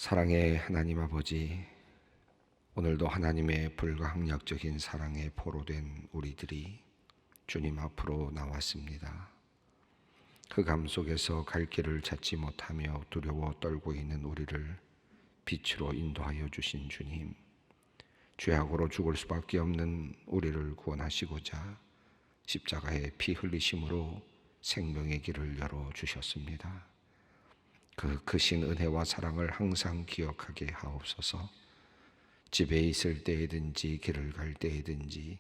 사랑의 하나님 아버지, 오늘도 하나님의 불가항력적인 사랑에 포로된 우리들이 주님 앞으로 나왔습니다. 흑암 속에서 갈 길을 찾지 못하며 두려워 떨고 있는 우리를 빛으로 인도하여 주신 주님, 죄악으로 죽을 수밖에 없는 우리를 구원하시고자 십자가의 피 흘리심으로 생명의 길을 열어주셨습니다. 그 크신 은혜와 사랑을 항상 기억하게 하옵소서. 집에 있을 때에든지 길을 갈 때에든지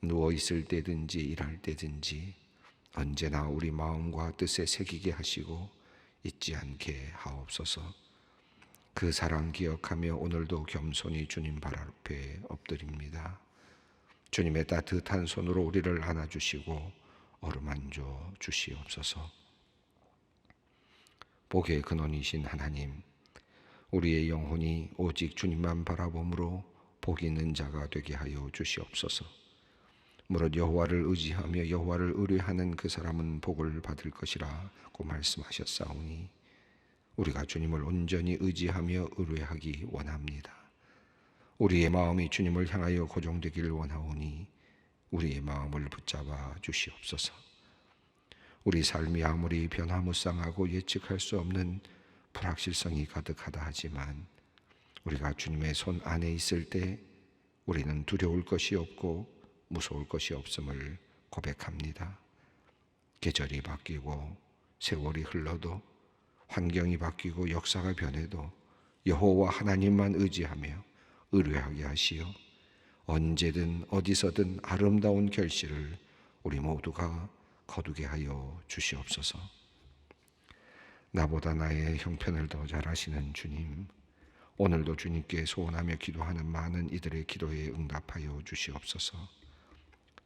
누워 있을 때든지 일할 때든지 언제나 우리 마음과 뜻에 새기게 하시고 잊지 않게 하옵소서. 그 사랑 기억하며 오늘도 겸손히 주님 발 앞에 엎드립니다. 주님의 따뜻한 손으로 우리를 안아주시고 어루만져 주시옵소서. 복의 근원이신 하나님, 우리의 영혼이 오직 주님만 바라봄으로 복 있는 자가 되게 하여 주시옵소서. 무릇 여호와를 의지하며 여호와를 의뢰하는 그 사람은 복을 받을 것이라고 말씀하셨사오니 우리가 주님을 온전히 의지하며 의뢰하기 원합니다. 우리의 마음이 주님을 향하여 고정되길 원하오니 우리의 마음을 붙잡아 주시옵소서. 우리 삶이 아무리 변화무쌍하고 예측할 수 없는 불확실성이 가득하다 하지만 우리가 주님의 손 안에 있을 때 우리는 두려울 것이 없고 무서울 것이 없음을 고백합니다. 계절이 바뀌고 세월이 흘러도 환경이 바뀌고 역사가 변해도 여호와 하나님만 의지하며 의뢰하게 하시어 언제든 어디서든 아름다운 결실을 우리 모두가 거두게 하여 주시옵소서. 나보다 나의 형편을 더 잘 아시는 주님, 오늘도 주님께 소원하며 기도하는 많은 이들의 기도에 응답하여 주시옵소서.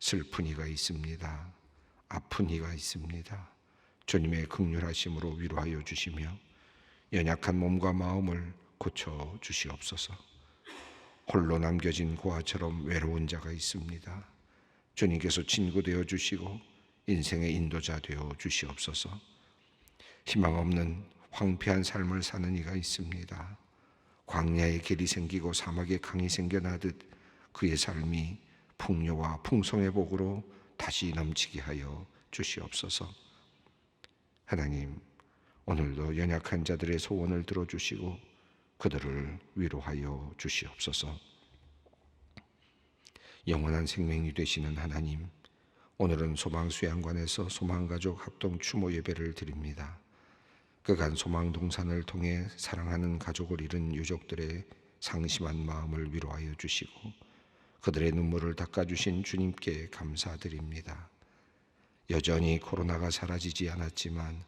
슬픈 이가 있습니다. 아픈 이가 있습니다. 주님의 긍휼하심으로 위로하여 주시며 연약한 몸과 마음을 고쳐 주시옵소서. 홀로 남겨진 고아처럼 외로운 자가 있습니다. 주님께서 친구 되어 주시고 인생의 인도자 되어 주시옵소서. 희망 없는 황폐한 삶을 사는 이가 있습니다. 광야에 길이 생기고 사막에 강이 생겨나듯 그의 삶이 풍요와 풍성의 복으로 다시 넘치게 하여 주시옵소서. 하나님, 오늘도 연약한 자들의 소원을 들어주시고 그들을 위로하여 주시옵소서. 영원한 생명이 되시는 하나님, 오늘은 소망수양관에서 소망가족 합동 추모 예배를 드립니다. 그간 소망동산을 통해 사랑하는 가족을 잃은 유족들의 상심한 마음을 위로하여 주시고 그들의 눈물을 닦아주신 주님께 감사드립니다. 여전히 코로나가 사라지지 않았지만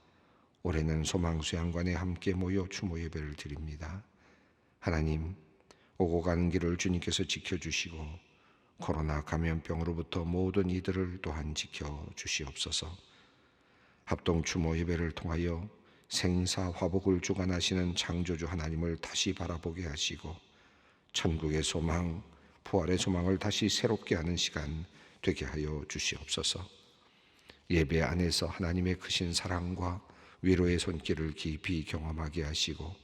올해는 소망수양관에 함께 모여 추모 예배를 드립니다. 하나님, 오고 가는 길을 주님께서 지켜주시고 코로나 감염병으로부터 모든 이들을 또한 지켜주시옵소서. 합동 추모 예배를 통하여 생사화복을 주관하시는 창조주 하나님을 다시 바라보게 하시고 천국의 소망, 부활의 소망을 다시 새롭게 하는 시간 되게 하여 주시옵소서. 예배 안에서 하나님의 크신 사랑과 위로의 손길을 깊이 경험하게 하시고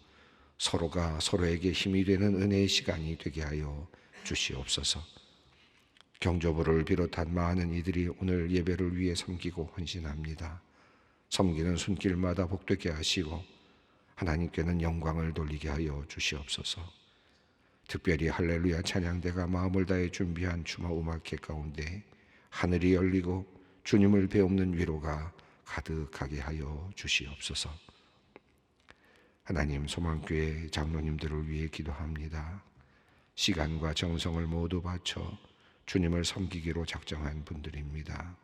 서로가 서로에게 힘이 되는 은혜의 시간이 되게 하여 주시옵소서. 경조부를 비롯한 많은 이들이 오늘 예배를 위해 섬기고 헌신합니다. 섬기는 손길마다 복되게 하시고 하나님께는 영광을 돌리게 하여 주시옵소서. 특별히 할렐루야 찬양대가 마음을 다해 준비한 추모 음악회 가운데 하늘이 열리고 주님을 배우는 위로가 가득하게 하여 주시옵소서. 하나님, 소망교회 장로님들을 위해 기도합니다. 시간과 정성을 모두 바쳐 주님을 섬기기로 작정한 분들입니다.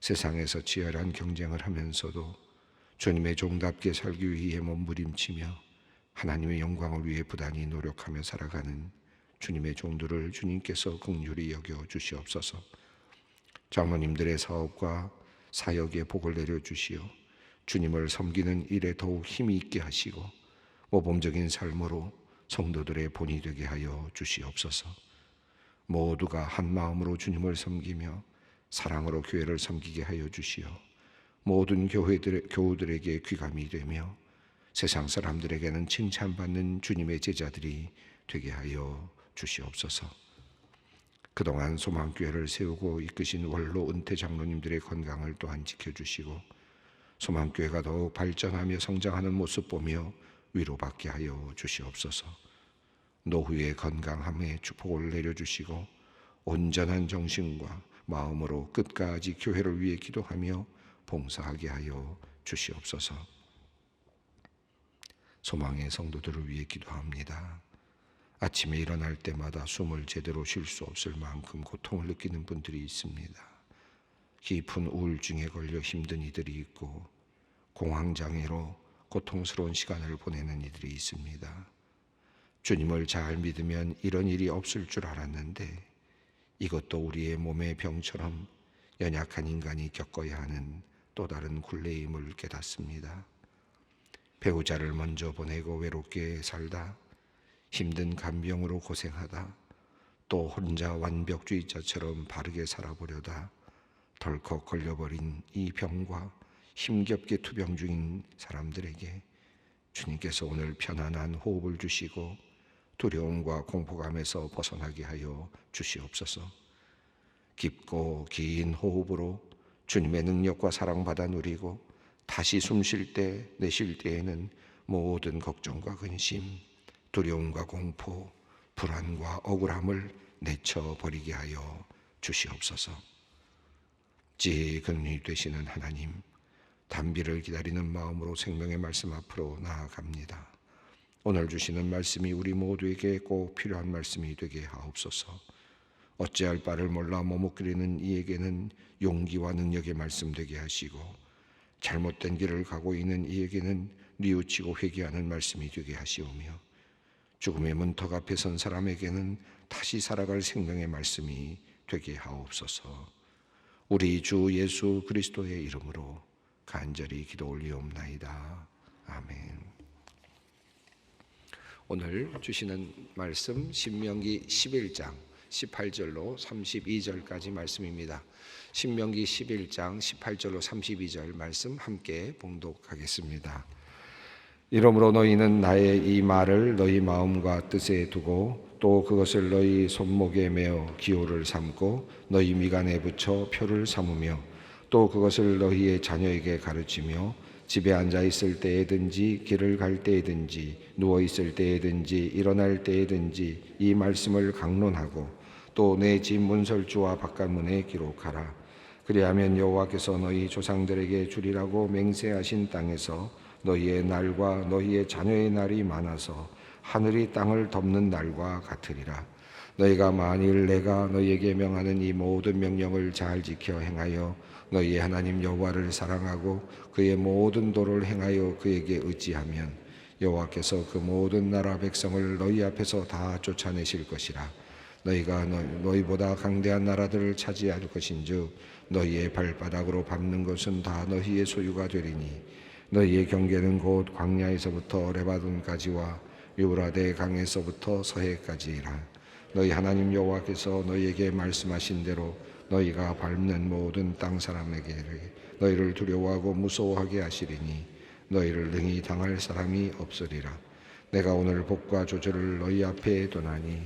세상에서 치열한 경쟁을 하면서도 주님의 종답게 살기 위해 몸부림치며 하나님의 영광을 위해 부단히 노력하며 살아가는 주님의 종들을 주님께서 긍휼히 여겨 주시옵소서. 장로님들의 사업과 사역에 복을 내려주시어 주님을 섬기는 일에 더욱 힘이 있게 하시고 모범적인 삶으로 성도들의 본이 되게 하여 주시옵소서. 모두가 한 마음으로 주님을 섬기며 사랑으로 교회를 섬기게 하여 주시어 모든 교우들에게 귀감이 되며 세상 사람들에게는 칭찬받는 주님의 제자들이 되게 하여 주시옵소서. 그동안 소망교회를 세우고 이끄신 원로 은퇴 장로님들의 건강을 또한 지켜주시고 소망교회가 더욱 발전하며 성장하는 모습 보며 위로받게 하여 주시옵소서. 노후의 건강함에 축복을 내려주시고 온전한 정신과 마음으로 끝까지 교회를 위해 기도하며 봉사하게 하여 주시옵소서. 소망의 성도들을 위해 기도합니다. 아침에 일어날 때마다 숨을 제대로 쉴 수 없을 만큼 고통을 느끼는 분들이 있습니다. 깊은 우울증에 걸려 힘든 이들이 있고 공황장애로 고통스러운 시간을 보내는 이들이 있습니다. 주님을 잘 믿으면 이런 일이 없을 줄 알았는데 이것도 우리의 몸의 병처럼 연약한 인간이 겪어야 하는 또 다른 굴레임을 깨닫습니다. 배우자를 먼저 보내고 외롭게 살다, 힘든 간병으로 고생하다, 또 혼자 완벽주의자처럼 바르게 살아보려다 덜컥 걸려버린 이 병과 힘겹게 투병 중인 사람들에게 주님께서 오늘 편안한 호흡을 주시고 두려움과 공포감에서 벗어나게 하여 주시옵소서. 깊고 긴 호흡으로 주님의 능력과 사랑받아 누리고 다시 숨 쉴 때, 내쉴 때에는 모든 걱정과 근심, 두려움과 공포, 불안과 억울함을 내쳐버리게 하여 주시옵소서. 지혜의 근원이 되시는 하나님, 단비를 기다리는 마음으로 생명의 말씀 앞으로 나아갑니다. 오늘 주시는 말씀이 우리 모두에게 꼭 필요한 말씀이 되게 하옵소서. 어찌할 바를 몰라 머뭇거리는 이에게는 용기와 능력의 말씀 되게 하시고 잘못된 길을 가고 있는 이에게는 뉘우치고 회개하는 말씀이 되게 하시오며 죽음의 문턱 앞에 선 사람에게는 다시 살아갈 생명의 말씀이 되게 하옵소서. 우리 주 예수 그리스도의 이름으로 간절히 기도 올리옵나이다. 아멘. 오늘 주시는 말씀 신명기 11장 18절로 32절까지 말씀입니다. 신명기 11장 18절로 32절 말씀 함께 봉독하겠습니다. 이러므로 너희는 나의 이 말을 너희 마음과 뜻에 두고 또 그것을 너희 손목에 메어 기호를 삼고 너희 미간에 붙여 표를 삼으며 또 그것을 너희의 자녀에게 가르치며 집에 앉아 있을 때에든지 길을 갈 때에든지 누워 있을 때에든지 일어날 때에든지 이 말씀을 강론하고 또 내 집 문설주와 바깥문에 기록하라. 그리하면 여호와께서 너희 조상들에게 주리라고 맹세하신 땅에서 너희의 날과 너희의 자녀의 날이 많아서 하늘이 땅을 덮는 날과 같으리라. 너희가 만일 내가 너희에게 명하는 이 모든 명령을 잘 지켜 행하여 너희의 하나님 여호와를 사랑하고 그의 모든 도를 행하여 그에게 의지하면 여호와께서 그 모든 나라 백성을 너희 앞에서 다 쫓아내실 것이라. 너희가 너희보다 강대한 나라들을 차지할 것인즉 너희의 발바닥으로 밟는 것은 다 너희의 소유가 되리니 너희의 경계는 곧 광야에서부터 레바논까지와 유브라데 강에서부터 서해까지라. 너희 하나님 여호와께서 너희에게 말씀하신 대로 너희가 밟는 모든 땅 사람에게 너희를 두려워하고 무서워하게 하시리니 너희를 능히 당할 사람이 없으리라. 내가 오늘 복과 조절을 너희 앞에 두나니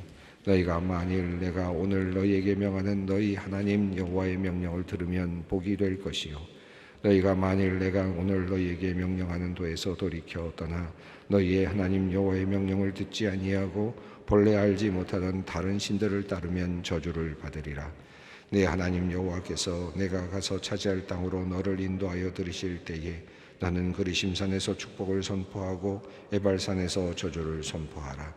너희가 만일 내가 오늘 너희에게 명하는 너희 하나님 여호와의 명령을 들으면 복이 될 것이요 너희가 만일 내가 오늘 너희에게 명령하는 도에서 돌이켜 떠나 너희의 하나님 여호와의 명령을 듣지 아니하고 본래 알지 못하던 다른 신들을 따르면 저주를 받으리라. 내 하나님 여호와께서 내가 가서 차지할 땅으로 너를 인도하여 들이실 때에 너는 그리심산에서 축복을 선포하고 에발산에서 저주를 선포하라.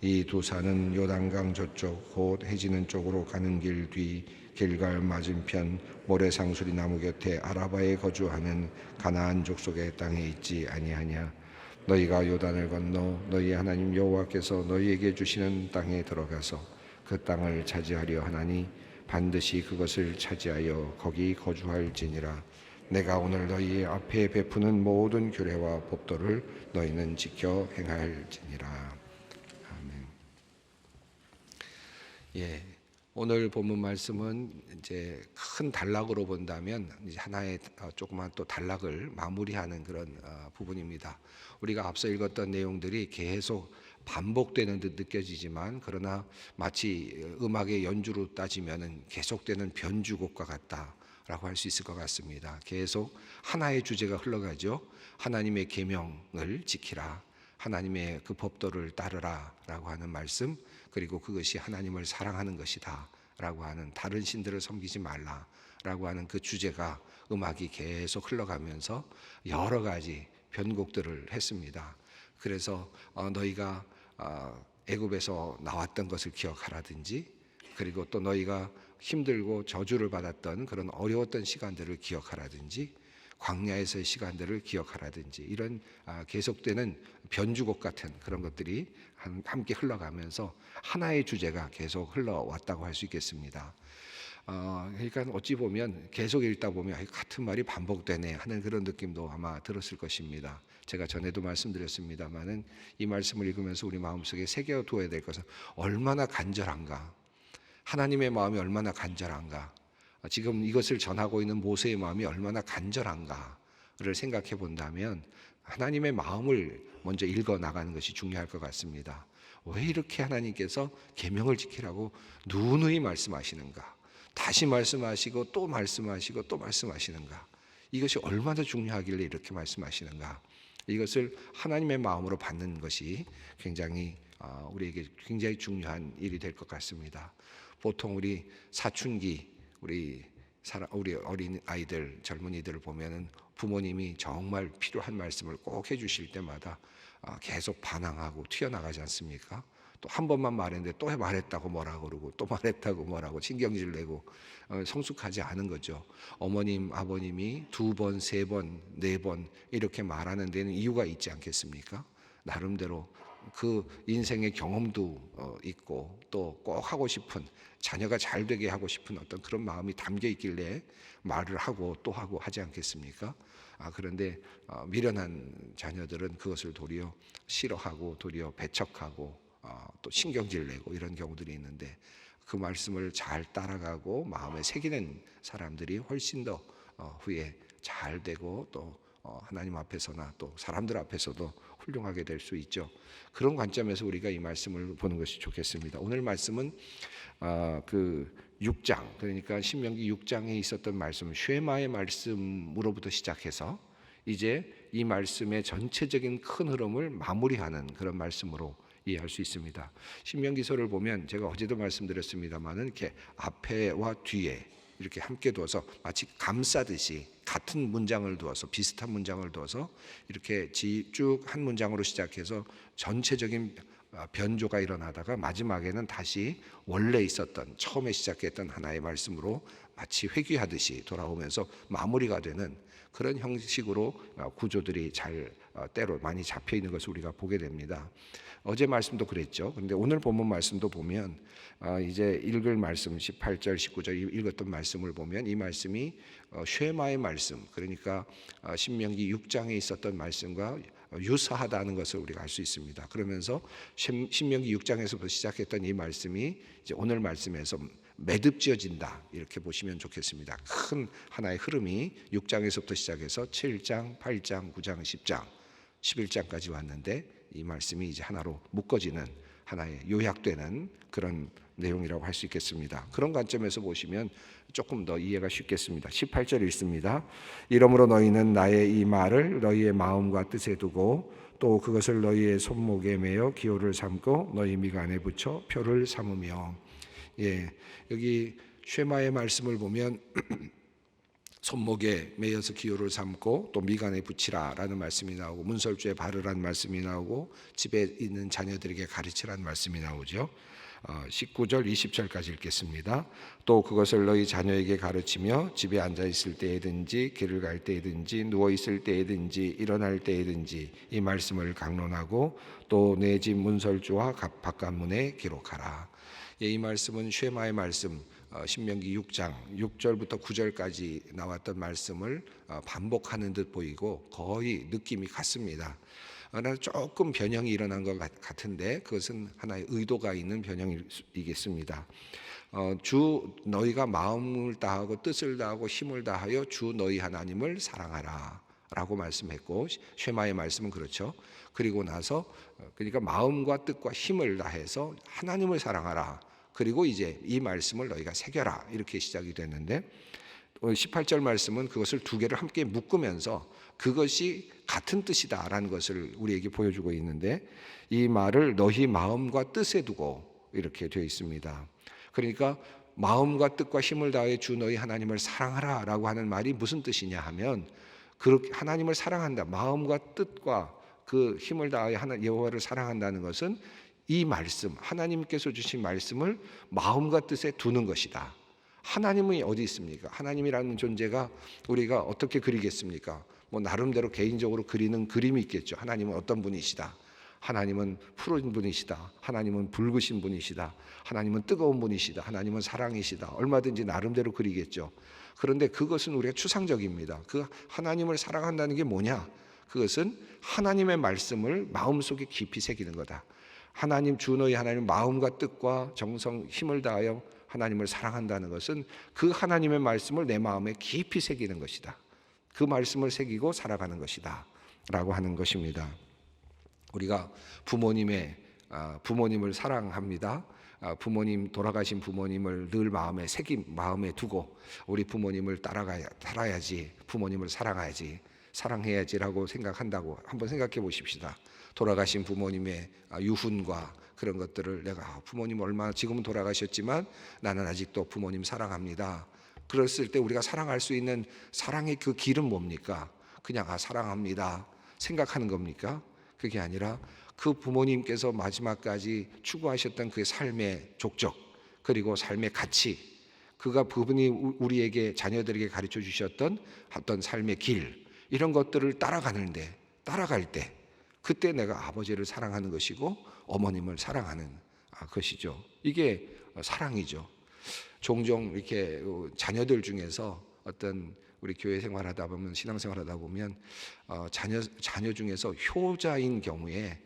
이 두 산은 요단강 저쪽 곧 해지는 쪽으로 가는 길 뒤 길갈 맞은편 모래상수리 나무 곁에 아라바에 거주하는 가나안 족속의 땅에 있지 아니하냐. 너희가 요단을 건너 너희 하나님 여호와께서 너희에게 주시는 땅에 들어가서 그 땅을 차지하려 하나니 반드시 그것을 차지하여 거기 거주할지니라. 내가 오늘 너희 앞에 베푸는 모든 규례와 법도를 너희는 지켜 행할지니라. 아멘. 오늘 본문 말씀은 이제 큰 단락으로 본다면 이제 하나의 조그만 또 단락을 마무리하는 그런 부분입니다. 우리가 앞서 읽었던 내용들이 계속 반복되는 듯 느껴지지만 그러나 마치 음악의 연주로 따지면은 계속되는 변주곡과 같다라고 할 수 있을 것 같습니다. 계속 하나의 주제가 흘러가죠. 하나님의 계명을 지키라. 하나님의 그 법도를 따르라라고 하는 말씀, 그리고 그것이 하나님을 사랑하는 것이다 라고 하는, 다른 신들을 섬기지 말라 라고 하는 그 주제가 음악이 계속 흘러가면서 여러 가지 변곡들을 했습니다. 그래서 너희가 애굽에서 나왔던 것을 기억하라든지, 그리고 또 너희가 힘들고 저주를 받았던 그런 어려웠던 시간들을 기억하라든지, 광야에서의 시간들을 기억하라든지, 이런 계속되는 변주곡 같은 그런 것들이 함께 흘러가면서 하나의 주제가 계속 흘러왔다고 할 수 있겠습니다. 그러니까 어찌 보면 계속 읽다 보면 같은 말이 반복되네 하는 그런 느낌도 아마 들었을 것입니다. 제가 전에도 말씀드렸습니다마는 이 말씀을 읽으면서 우리 마음속에 새겨두어야 될 것은 얼마나 간절한가, 하나님의 마음이 얼마나 간절한가, 지금 이것을 전하고 있는 모세의 마음이 얼마나 간절한가를 생각해 본다면 하나님의 마음을 먼저 읽어 나가는 것이 중요할 것 같습니다. 왜 이렇게 하나님께서 계명을 지키라고 누누이 말씀하시는가, 다시 말씀하시고 또 말씀하시고 또 말씀하시는가, 이것이 얼마나 중요하길래 이렇게 말씀하시는가, 이것을 하나님의 마음으로 받는 것이 굉장히 우리에게 굉장히 중요한 일이 될 것 같습니다. 보통 우리 사춘기 우리 어린 아이들, 젊은이들을 보면은 부모님이 정말 필요한 말씀을 꼭 해주실 때마다 계속 반항하고 튀어나가지 않습니까? 또 한 번만 말했는데 또 말했다고 뭐라고 그러고 또 말했다고 뭐라고 신경질 내고 성숙하지 않은 거죠. 어머님, 아버님이 2번, 3번, 4번 이렇게 말하는 데는 이유가 있지 않겠습니까? 나름대로 그 인생의 경험도 있고 또 꼭 하고 싶은, 자녀가 잘 되게 하고 싶은 어떤 그런 마음이 담겨 있길래 말을 하고 또 하고 하지 않겠습니까? 그런데 미련한 자녀들은 그것을 도리어 싫어하고 도리어 배척하고 또 신경질 내고 이런 경우들이 있는데, 그 말씀을 잘 따라가고 마음에 새기는 사람들이 훨씬 더 후에 잘 되고 또 하나님 앞에서나 또 사람들 앞에서도 훌륭하게 될 수 있죠. 그런 관점에서 우리가 이 말씀을 보는 것이 좋겠습니다. 오늘 말씀은 그 6장, 그러니까 신명기 6장에 있었던 말씀, 쉐마의 말씀으로부터 시작해서 이제 이 말씀의 전체적인 큰 흐름을 마무리하는 그런 말씀으로 이해할 수 있습니다. 신명기서를 보면 제가 어제도 말씀드렸습니다만은 이렇게 앞에와 뒤에 이렇게 함께 두어서 마치 감싸듯이 같은 문장을 두어서, 비슷한 문장을 두어서 이렇게 쭉 한 문장으로 시작해서 전체적인 변조가 일어나다가 마지막에는 다시 원래 있었던, 처음에 시작했던 하나의 말씀으로 마치 회귀하듯이 돌아오면서 마무리가 되는 그런 형식으로 구조들이 잘 때로 많이 잡혀 있는 것을 우리가 보게 됩니다. 어제 말씀도 그랬죠. 그런데 오늘 본문 말씀도 보면 이제 읽을 말씀 18절 19절 읽었던 말씀을 보면 이 말씀이 쉐마의 말씀, 그러니까 신명기 6장에 있었던 말씀과 유사하다는 것을 우리가 알 수 있습니다. 그러면서 신명기 6장에서부터 시작했던 이 말씀이 이제 오늘 말씀에서 매듭지어진다, 이렇게 보시면 좋겠습니다. 큰 하나의 흐름이 6장에서부터 시작해서 7장, 8장, 9장, 10장, 11장까지 왔는데 이 말씀이 이제 하나로 묶어지는, 하나의 요약되는 그런 내용이라고 할 수 있겠습니다. 그런 관점에서 보시면 조금 더 이해가 쉽겠습니다. 18절 읽습니다. 이러므로 너희는 나의 이 말을 너희의 마음과 뜻에 두고 또 그것을 너희의 손목에 매어 기호를 삼고 너희 미간에 붙여 표를 삼으며. 여기 쉐마의 말씀을 보면 손목에 매여서 기호를 삼고 또 미간에 붙이라라는 말씀이 나오고, 문설주에 바르라는 말씀이 나오고, 집에 있는 자녀들에게 가르치라는 말씀이 나오죠. 19절 20절까지 읽겠습니다. 또 그것을 너희 자녀에게 가르치며 집에 앉아 있을 때에든지 길을 갈 때에든지 누워 있을 때에든지 일어날 때에든지 이 말씀을 강론하고 또 내 집 문설주와 바깥문에 기록하라. 이 말씀은 쉐마의 말씀, 신명기 6장 6절부터 9절까지 나왔던 말씀을 반복하는 듯 보이고 거의 느낌이 같습니다. 그러나 조금 변형이 일어난 것 같은데 그것은 하나의 의도가 있는 변형이겠습니다. 주 너희가 마음을 다하고 뜻을 다하고 힘을 다하여 주 너희 하나님을 사랑하라 라고 말씀했고, 쉐마의 말씀은 그렇죠. 그리고 나서 그러니까 마음과 뜻과 힘을 다해서 하나님을 사랑하라. 그리고 이제 이 말씀을 너희가 새겨라, 이렇게 시작이 됐는데 18절 말씀은 그것을 두 개를 함께 묶으면서 그것이 같은 뜻이다라는 것을 우리에게 보여주고 있는데, 이 말을 너희 마음과 뜻에 두고 이렇게 되어 있습니다. 그러니까 마음과 뜻과 힘을 다해 주 너희 하나님을 사랑하라 라고 하는 말이 무슨 뜻이냐 하면, 그렇게 하나님을 사랑한다, 마음과 뜻과 그 힘을 다해 여호와를 사랑한다는 것은 이 말씀, 하나님께서 주신 말씀을 마음과 뜻에 두는 것이다. 하나님이 어디 있습니까? 하나님이라는 존재가 우리가 어떻게 그리겠습니까? 뭐 나름대로 개인적으로 그리는 그림이 있겠죠. 하나님은 어떤 분이시다, 하나님은 푸른 분이시다, 하나님은 붉으신 분이시다, 하나님은 뜨거운 분이시다, 하나님은 사랑이시다, 얼마든지 나름대로 그리겠죠. 그런데 그것은 우리가 추상적입니다. 그 하나님을 사랑한다는 게 뭐냐? 그것은 하나님의 말씀을 마음속에 깊이 새기는 거다. 하나님, 주 너희 하나님 마음과 뜻과 정성 힘을 다하여 하나님을 사랑한다는 것은 그 하나님의 말씀을 내 마음에 깊이 새기는 것이다. 그 말씀을 새기고 살아가는 것이다 라고 하는 것입니다. 우리가 부모님을 사랑합니다. 부모님, 돌아가신 부모님을 늘 마음에 두고 우리 부모님을 따라야지, 부모님을 사랑해야지라고 생각한다고 한번 생각해 보십시다. 돌아가신 부모님의 유훈과 그런 것들을 내가 부모님 얼마나, 지금은 돌아가셨지만 나는 아직도 부모님 사랑합니다. 그랬을 때 우리가 사랑할 수 있는 사랑의 그 길은 뭡니까? 그냥 사랑합니다 생각하는 겁니까? 그게 아니라 그 부모님께서 마지막까지 추구하셨던 그 삶의 족적, 그리고 삶의 가치, 그분이 우리에게, 자녀들에게 가르쳐 주셨던 어떤 삶의 길, 이런 것들을 따라갈 때 그때 내가 아버지를 사랑하는 것이고 어머님을 사랑하는 것이죠. 이게 사랑이죠. 종종 이렇게 자녀들 중에서 어떤 우리 교회 생활하다 보면, 신앙생활하다 보면 자녀 중에서 효자인 경우에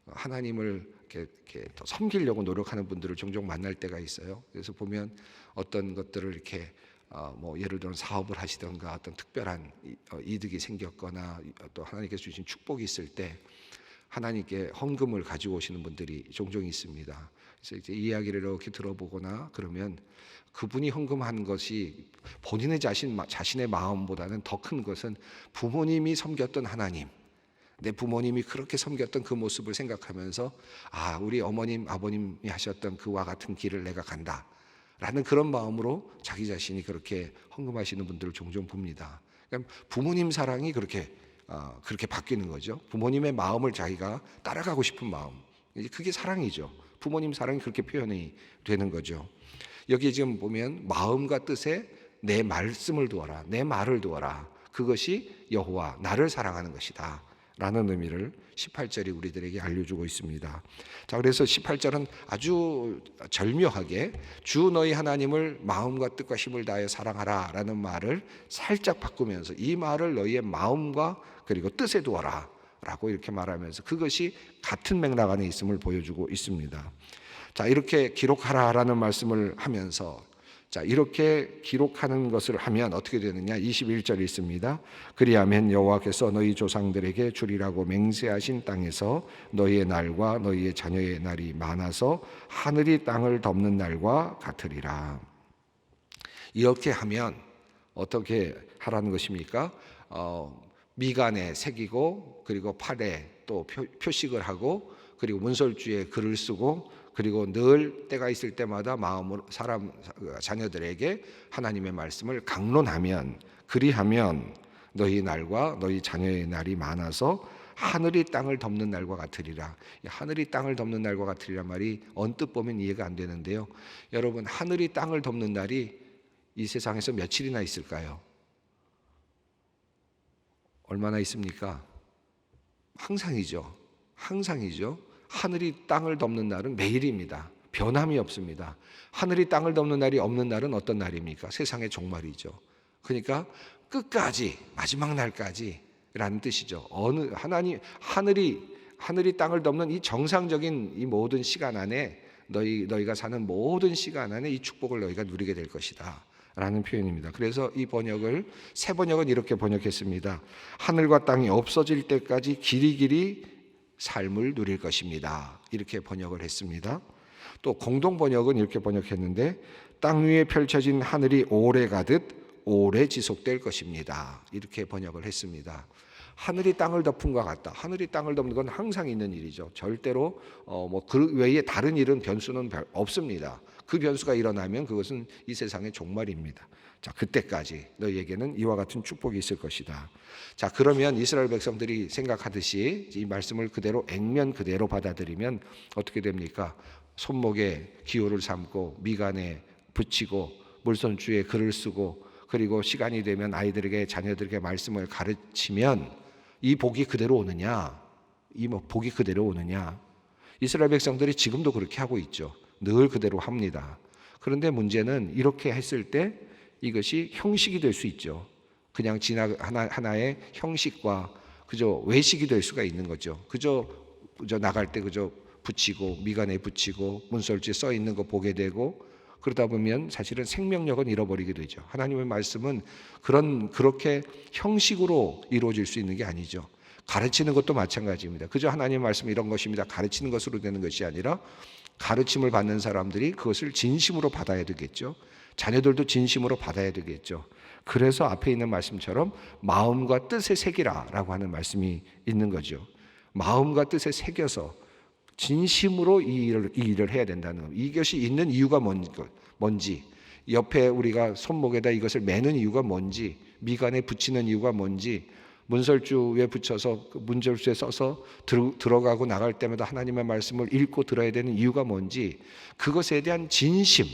하나님을 이렇게 더 섬기려고 노력하는 분들을 종종 만날 때가 있어요. 그래서 보면 어떤 것들을 이렇게 뭐 예를 들어 사업을 하시던가 어떤 특별한 이득이 생겼거나 또 하나님께서 주신 축복이 있을 때 하나님께 헌금을 가지고 오시는 분들이 종종 있습니다. 그래서 이제 이야기를 이렇게 들어보거나 그러면 그분이 헌금한 것이 본인의 자신의 마음보다는 더 큰 것은 부모님이 섬겼던 하나님, 내 부모님이 그렇게 섬겼던 그 모습을 생각하면서 우리 어머님 아버님이 하셨던 그와 같은 길을 내가 간다 라는 그런 마음으로 자기 자신이 그렇게 헌금하시는 분들을 종종 봅니다. 그러니까 부모님 사랑이 그렇게 바뀌는 거죠. 부모님의 마음을 자기가 따라가고 싶은 마음, 그게 사랑이죠. 부모님 사랑이 그렇게 표현이 되는 거죠. 여기 지금 보면 마음과 뜻에 내 말씀을 두어라, 내 말을 두어라, 그것이 여호와 나를 사랑하는 것이다 라는 의미를 18절이 우리들에게 알려주고 있습니다. 자, 그래서 18절은 아주 절묘하게 주 너희 하나님을 마음과 뜻과 힘을 다하여 사랑하라 라는 말을 살짝 바꾸면서 이 말을 너희의 마음과 그리고 뜻에 두어라 라고 이렇게 말하면서 그것이 같은 맥락 안에 있음을 보여주고 있습니다. 자, 이렇게 기록하라라는 말씀을 하면서, 자, 이렇게 기록하는 것을 하면 어떻게 되느냐? 21절 있습니다. 그리하면 여호와께서 너희 조상들에게 주리라고 맹세하신 땅에서 너희의 날과 너희의 자녀의 날이 많아서 하늘이 땅을 덮는 날과 같으리라. 이렇게 하면 어떻게 하라는 것입니까? 미간에 새기고, 그리고 팔에 또 표식을 하고, 그리고 문설주에 글을 쓰고, 그리고 늘 때가 있을 때마다 마음으로 자녀들에게 하나님의 말씀을 강론하면, 그리하면 너희 날과 너희 자녀의 날이 많아서 하늘이 땅을 덮는 날과 같으리라. 하늘이 땅을 덮는 날과 같으리란 말이 언뜻 보면 이해가 안 되는데요. 여러분, 하늘이 땅을 덮는 날이 이 세상에서 며칠이나 있을까요? 얼마나 있습니까? 항상이죠. 하늘이 땅을 덮는 날은 매일입니다. 변함이 없습니다. 하늘이 땅을 덮는 날이 없는 날은 어떤 날입니까? 세상의 종말이죠. 그러니까 끝까지, 마지막 날까지 라는 뜻이죠. 하늘이 땅을 덮는 이 정상적인 이 모든 시간 안에 너희가 사는 모든 시간 안에 이 축복을 너희가 누리게 될 것이다 라는 표현입니다. 그래서 이 번역을, 새 번역은 이렇게 번역했습니다. 하늘과 땅이 없어질 때까지 길이길이 삶을 누릴 것입니다. 이렇게 번역을 했습니다. 또 공동 번역은 이렇게 번역했는데, 땅 위에 펼쳐진 하늘이 오래 가듯 오래 지속될 것입니다. 이렇게 번역을 했습니다. 하늘이 땅을 덮은 것 같다. 하늘이 땅을 덮는 건 항상 있는 일이죠. 절대로 그 외에 다른 일은, 변수는 없습니다. 그 변수가 일어나면 그것은 이 세상의 종말입니다. 자, 그때까지 너희에게는 이와 같은 축복이 있을 것이다. 자, 그러면 이스라엘 백성들이 생각하듯이 이 말씀을 그대로 액면 그대로 받아들이면 어떻게 됩니까? 손목에 기호를 삼고 미간에 붙이고 물손주에 글을 쓰고, 그리고 시간이 되면 아이들에게, 자녀들에게 말씀을 가르치면 이 복이 그대로 오느냐? 이 복이 그대로 오느냐? 이스라엘 백성들이 지금도 그렇게 하고 있죠. 늘 그대로 합니다. 그런데 문제는 이렇게 했을 때 이것이 형식이 될 수 있죠. 그냥 하나의 형식과 그저 외식이 될 수가 있는 거죠. 그저 나갈 때 그저 붙이고 미간에 붙이고 문설주에 써 있는 거 보게 되고, 그러다 보면 사실은 생명력은 잃어버리게 되죠. 하나님의 말씀은 그렇게 형식으로 이루어질 수 있는 게 아니죠. 가르치는 것도 마찬가지입니다. 그저 하나님의 말씀 이런 것입니다, 가르치는 것으로 되는 것이 아니라, 가르침을 받는 사람들이 그것을 진심으로 받아야 되겠죠. 자녀들도 진심으로 받아야 되겠죠. 그래서 앞에 있는 말씀처럼 마음과 뜻에 새기라라고 하는 말씀이 있는 거죠. 마음과 뜻에 새겨서 진심으로 이 일을 해야 된다는 것. 이것이 있는 이유가 뭔지, 옆에 우리가 손목에다 이것을 매는 이유가 뭔지, 미간에 붙이는 이유가 뭔지, 문설주에 붙여서 문절주에 써서 들어가고 나갈 때마다 하나님의 말씀을 읽고 들어야 되는 이유가 뭔지, 그것에 대한 진심,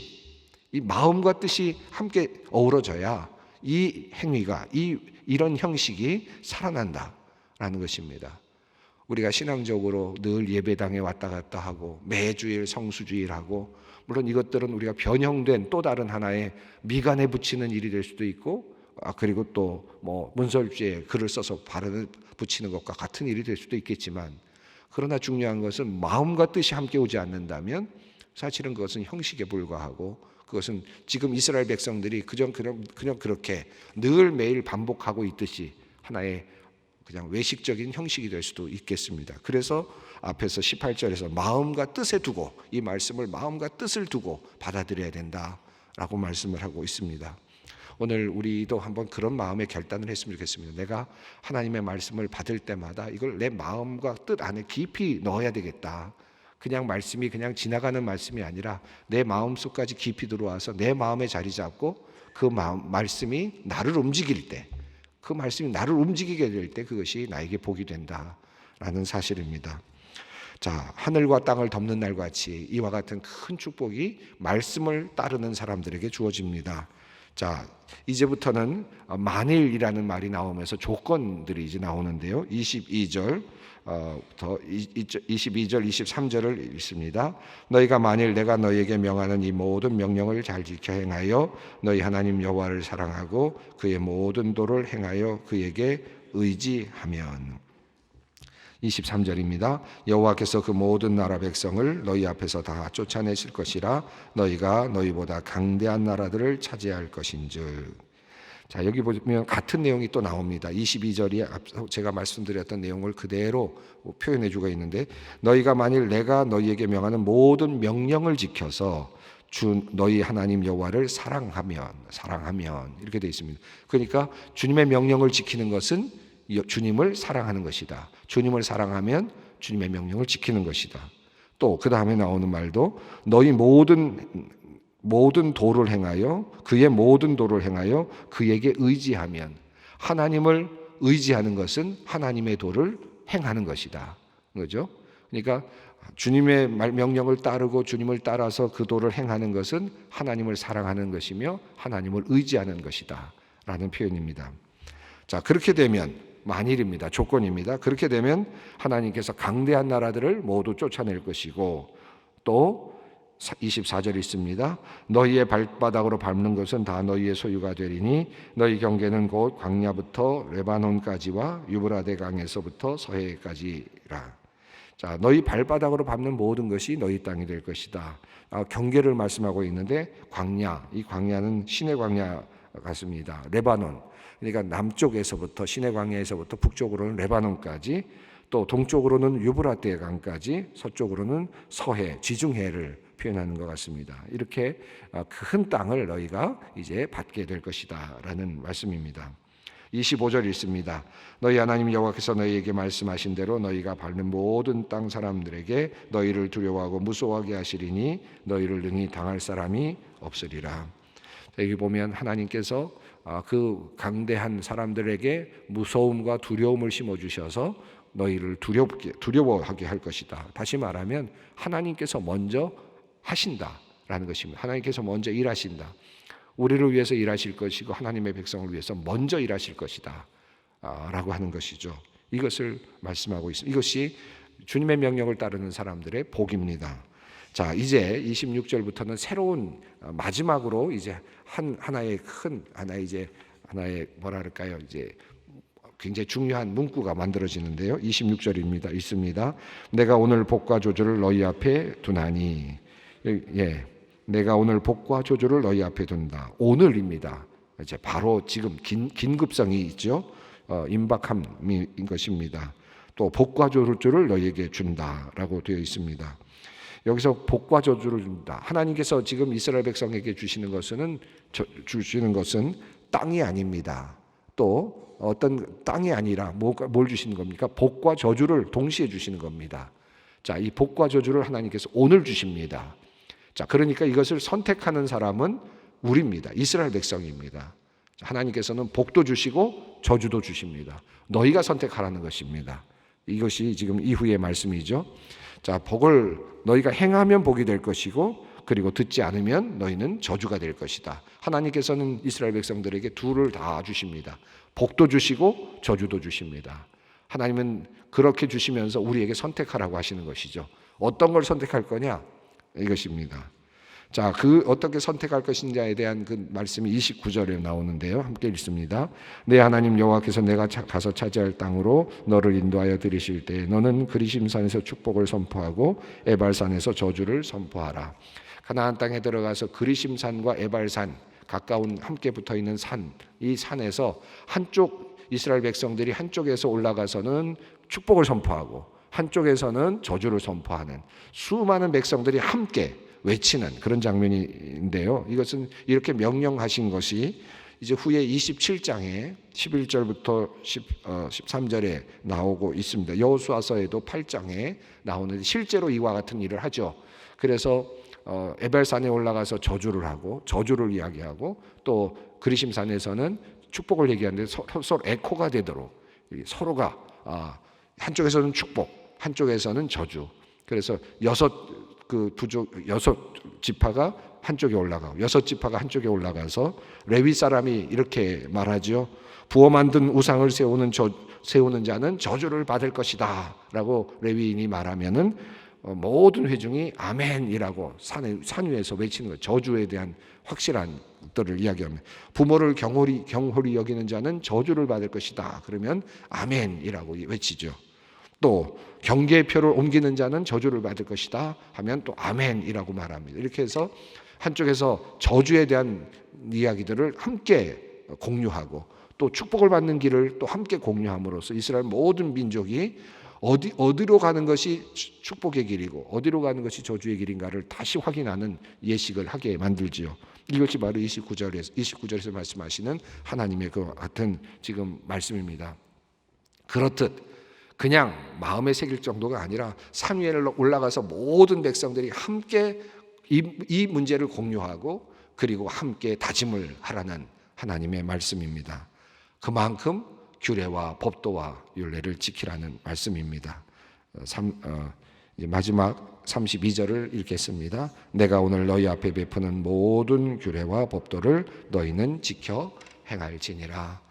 이 마음과 뜻이 함께 어우러져야 이 행위가, 이런 형식이 살아난다라는 것입니다. 우리가 신앙적으로 늘 예배당에 왔다 갔다 하고 매주일 성수주일하고, 물론 이것들은 우리가 변형된 또 다른 하나의 미간에 붙이는 일이 될 수도 있고, 그리고 또 문설주에 글을 써서 붙이는 것과 같은 일이 될 수도 있겠지만, 그러나 중요한 것은 마음과 뜻이 함께 오지 않는다면 사실은 그것은 형식에 불과하고, 그것은 지금 이스라엘 백성들이 그냥 그렇게 늘 매일 반복하고 있듯이 하나의 그냥 외식적인 형식이 될 수도 있겠습니다. 그래서 앞에서 18절에서 마음과 뜻에 두고, 이 말씀을 마음과 뜻을 두고 받아들여야 된다라고 말씀을 하고 있습니다. 오늘 우리도 한번 그런 마음의 결단을 했으면 좋겠습니다. 내가 하나님의 말씀을 받을 때마다 이걸 내 마음과 뜻 안에 깊이 넣어야 되겠다. 그냥 말씀이 그냥 지나가는 말씀이 아니라 내 마음속까지 깊이 들어와서 내 마음에 자리 잡고, 그 말씀이 나를 움직일 때, 그 말씀이 나를 움직이게 될 때 그것이 나에게 복이 된다라는 사실입니다. 자, 하늘과 땅을 덮는 날과 같이 이와 같은 큰 축복이 말씀을 따르는 사람들에게 주어집니다. 자, 이제부터는 만일이라는 말이 나오면서 조건들이 이제 나오는데요. 22절, 23절을 읽습니다. 너희가 만일 내가 너희에게 명하는 이 모든 명령을 잘 지켜 행하여 너희 하나님 여호와를 사랑하고 그의 모든 도를 행하여 그에게 의지하면. 23절입니다. 여호와께서 그 모든 나라 백성을 너희 앞에서 다 쫓아내실 것이라 너희가 너희보다 강대한 나라들을 차지할 것인즉. 자, 여기 보면 같은 내용이 또 나옵니다. 22절이 제가 말씀드렸던 내용을 그대로 표현해 주고 있는데, 너희가 만일 내가 너희에게 명하는 모든 명령을 지켜서 너희 하나님 여호와를 사랑하면 이렇게 되어 있습니다. 그러니까 주님의 명령을 지키는 것은 주님을 사랑하는 것이다. 주님을 사랑하면 주님의 명령을 지키는 것이다. 또 그 다음에 나오는 말도 너희 모든 도를 행하여 그의 모든 도를 행하여 그에게 의지하면, 하나님을 의지하는 것은 하나님의 도를 행하는 것이다. 그죠? 그러니까 주님의 명령을 따르고 주님을 따라서 그 도를 행하는 것은 하나님을 사랑하는 것이며 하나님을 의지하는 것이다 라는 표현입니다. 자, 그렇게 되면, 만일입니다. 조건입니다. 그렇게 되면 하나님께서 강대한 나라들을 모두 쫓아낼 것이고, 또 24절 있습니다. 너희의 발바닥으로 밟는 것은 다 너희의 소유가 되리니 너희 경계는 곧 광야부터 레바논까지와 유브라데 강에서부터 서해까지라. 자, 너희 발바닥으로 밟는 모든 것이 너희 땅이 될 것이다. 경계를 말씀하고 있는데 광야, 이 광야는 시내 광야 같습니다. 레바논, 그러니까 남쪽에서부터 시내 광야에서부터 북쪽으로는 레바논까지, 또 동쪽으로는 유브라테 강까지, 서쪽으로는 서해, 지중해를 표현하는 것 같습니다. 이렇게 큰 땅을 너희가 이제 받게 될 것이다라는 말씀입니다. 25절 읽습니다. 너희 하나님 여호와께서 너희에게 말씀하신 대로 너희가 밟는 모든 땅 사람들에게 너희를 두려워하고 무서워하게 하시리니 너희를 능히 당할 사람이 없으리라. 여기 보면 하나님께서 그 강대한 사람들에게 무서움과 두려움을 심어주셔서 너희를 두려워하게 할 것이다. 다시 말하면 하나님께서 먼저 하신다라는 것입니다. 하나님께서 먼저 일하신다. 우리를 위해서 일하실 것이고 하나님의 백성을 위해서 먼저 일하실 것이다 라고 하는 것이죠. 이것을 말씀하고 있습니다. 이것이 주님의 명령을 따르는 사람들의 복입니다. 자, 이제 26절부터는 새로운 마지막으로 이제 하나의 뭐랄까요, 이제 굉장히 중요한 문구가 만들어지는데요. 26절입니다. 있습니다. 내가 오늘 복과 저주를 너희 앞에 두나니, 내가 오늘 복과 저주를 너희 앞에 둔다. 오늘입니다. 이제 바로 지금 긴급성이 있죠. 임박함인 것입니다. 또 복과 저주를 너희에게 준다라고 되어 있습니다. 여기서 복과 저주를 준다. 하나님께서 지금 이스라엘 백성에게 주시는 것은 땅이 아닙니다. 또 어떤 땅이 아니라 뭘 주시는 겁니까? 복과 저주를 동시에 주시는 겁니다. 자, 이 복과 저주를 하나님께서 오늘 주십니다. 자, 그러니까 이것을 선택하는 사람은 우리입니다. 이스라엘 백성입니다. 하나님께서는 복도 주시고 저주도 주십니다. 너희가 선택하라는 것입니다. 이것이 지금 이후의 말씀이죠. 자, 복을 너희가 행하면 복이 될 것이고, 그리고 듣지 않으면 너희는 저주가 될 것이다. 하나님께서는 이스라엘 백성들에게 둘을 다 주십니다. 복도 주시고 저주도 주십니다. 하나님은 그렇게 주시면서 우리에게 선택하라고 하시는 것이죠. 어떤 걸 선택할 거냐? 이것입니다. 자, 어떻게 선택할 것인지에 대한 그 말씀이 29절에 나오는데요. 함께 읽습니다. 내 하나님 여호와께서 내가 가서 차지할 땅으로 너를 인도하여 들이실 때에 너는 그리심산에서 축복을 선포하고 에발산에서 저주를 선포하라. 가나안 땅에 들어가서 그리심산과 에발산 가까운 함께 붙어있는 산, 이 산에서 한쪽 이스라엘 백성들이 한쪽에서 올라가서는 축복을 선포하고 한쪽에서는 저주를 선포하는 수많은 백성들이 함께 외치는 그런 장면인데요. 이것은 이렇게 명령하신 것이 이제 후에 27장에 11절부터 13절에 나오고 있습니다. 여호수아서에도 8장에 나오는데 실제로 이와 같은 일을 하죠. 그래서 에벨산에 올라가서 저주를 하고 저주를 이야기하고 또 그리심산에서는 축복을 얘기하는데 서로 에코가 되도록 서로가 한쪽에서는 축복, 한쪽에서는 저주. 그래서 여섯 지파가 한쪽에 올라가고 여섯 지파가 한쪽에 올라가서 레위 사람이 이렇게 말하죠. 부어 만든 우상을 세우는 자는 저주를 받을 것이다 라고 레위인이 말하면은 모든 회중이 아멘이라고 산 위에서 외치는 거예요. 저주에 대한 확실한 것들을 이야기합니다. 부모를 경홀히 여기는 자는 저주를 받을 것이다. 그러면 아멘이라고 외치죠. 또 경계표를 옮기는 자는 저주를 받을 것이다 하면 또 아멘이라고 말합니다. 이렇게 해서 한쪽에서 저주에 대한 이야기들을 함께 공유하고 또 축복을 받는 길을 또 함께 공유함으로써 이스라엘 모든 민족이 어디로 가는 것이 축복의 길이고 어디로 가는 것이 저주의 길인가를 다시 확인하는 예식을 하게 만들지요. 이것이 바로 29절에서 말씀하시는 하나님의 그 같은 지금 말씀입니다. 그렇듯 그냥 마음에 새길 정도가 아니라 산 위에 올라가서 모든 백성들이 함께 이 문제를 공유하고 그리고 함께 다짐을 하라는 하나님의 말씀입니다. 그만큼 규례와 법도와 율례를 지키라는 말씀입니다. 마지막 32절을 읽겠습니다. 내가 오늘 너희 앞에 베푸는 모든 규례와 법도를 너희는 지켜 행할지니라.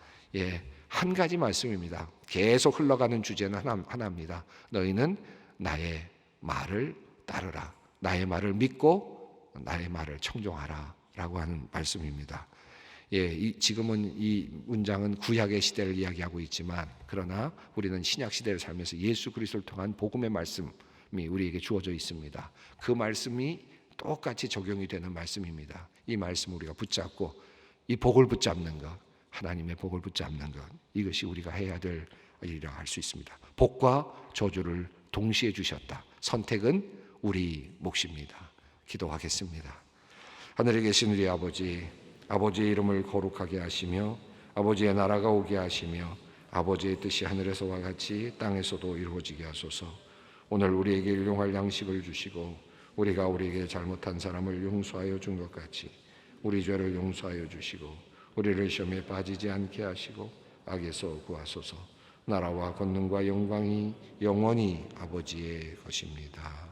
한 가지 말씀입니다. 계속 흘러가는 주제는 하나입니다. 너희는 나의 말을 따르라. 나의 말을 믿고 나의 말을 청종하라 라고 하는 말씀입니다. 지금은 이 문장은 구약의 시대를 이야기하고 있지만, 그러나 우리는 신약 시대를 살면서 예수 그리스도를 통한 복음의 말씀이 우리에게 주어져 있습니다. 그 말씀이 똑같이 적용이 되는 말씀입니다. 이 말씀을 우리가 붙잡고 이 복을 붙잡는 것, 하나님의 복을 붙잡는 것, 이것이 우리가 해야 될 일이라 할 수 있습니다. 복과 저주를 동시에 주셨다. 선택은 우리 몫입니다. 기도하겠습니다. 하늘에 계신 우리 아버지의 이름을 거룩하게 하시며 아버지의 나라가 오게 하시며 아버지의 뜻이 하늘에서와 같이 땅에서도 이루어지게 하소서. 오늘 우리에게 일용할 양식을 주시고 우리가 우리에게 잘못한 사람을 용서하여 준 것 같이 우리 죄를 용서하여 주시고 우리를 시험에 빠지지 않게 하시고 악에서 구하소서. 나라와 권능과 영광이 영원히 아버지의 것입니다.